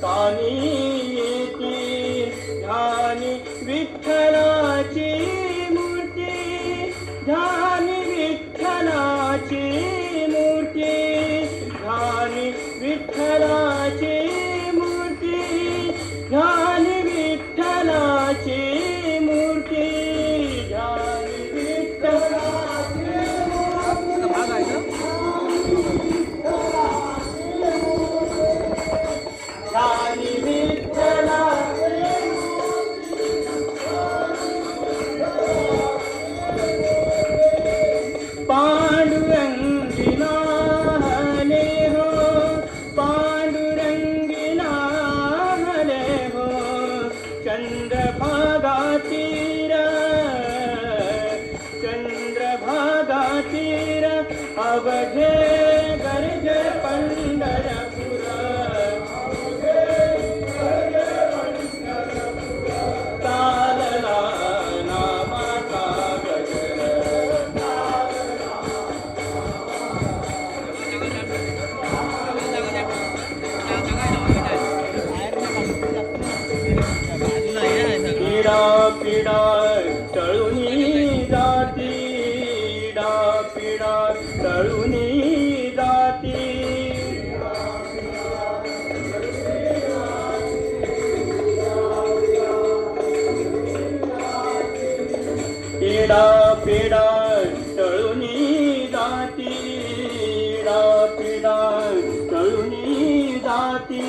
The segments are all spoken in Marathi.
कानी येती ध्यानी विठ्ठलाची मूर्ती, ध्यानी विठ्ठलाची मूर्ती, ध्यानी विठ्ठलाची मूर्ती, ध्यानी विठ्ठलाची मूर्ती, ध्यानी विठ्ठलाची ध्यानी विठ्ठलाची पांडुरंगिना हले हो, पांडुरंगिना हले हो, चंद्रभागा तीर, चंद्रभागा तीर, अवघे गर्ज पंढरपूर, तालला नामाचा गजर, पीडा पीडा टळूनी जाती, पीडा पीडा टळूनी जाती, पीडा पीडा टळूनी जाती, पीडा पीडा टळूनी जाती,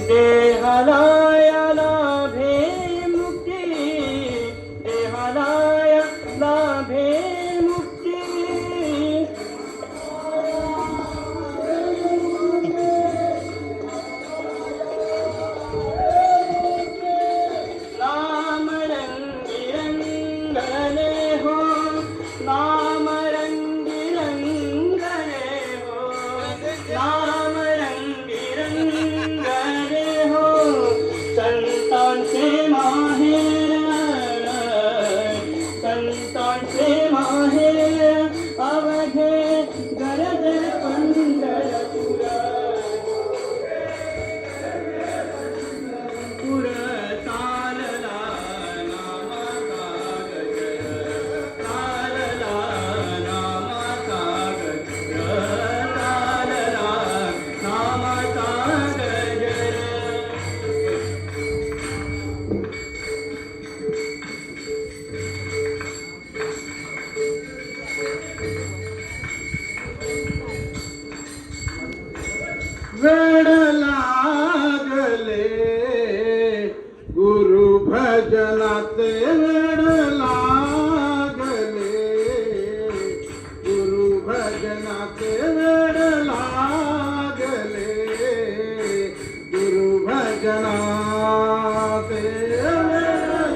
देहाला लाभे मुक्ती, देहाला लाभे मुक्ती, नाम रंगी रंगले हो, नाम रंगी रंगले हो, नाम रंगी रंगले हो, संतांचे माहेर, संतांचे माहेर, अवघे गरज पंढरपूर, पुर तालला नामाचा गजर, तालला नामाचा गजर, तालला नामाचा गजर. वेड लागले गुरु भजनाचे, वेड लागले गुरु भजनाचे, वेड लागले गुरु भजनाचे, वेड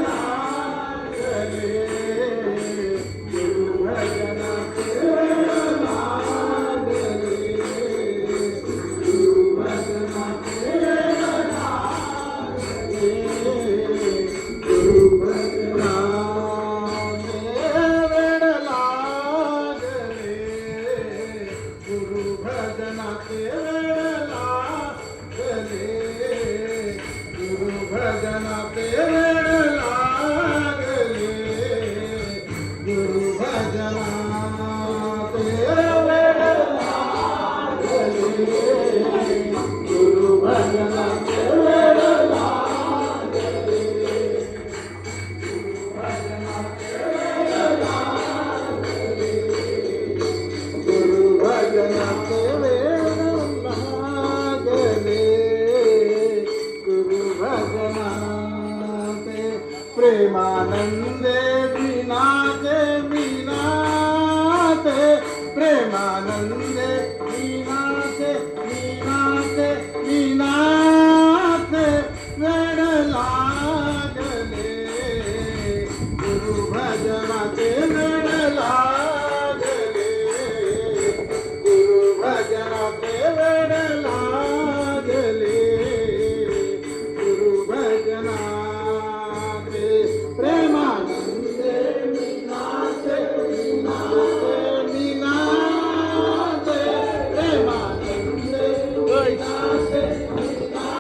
लागले गुरु भजनाचे, वेड लागले गुरु भजनाचे, वेड लागले गुरु भजनाचे, वेड लागले गुरु भजनाचे, वेड लागले गुरु भजनाचे, वेड लागले गुरु भजनाचे, वेड लागले गुरु भजनाचे, वेड लागले गुरु भजनाचे, वेड लागले गुरु भजनाचे, प्रेमानंदे विनाचे विनाते, प्रेमानंदे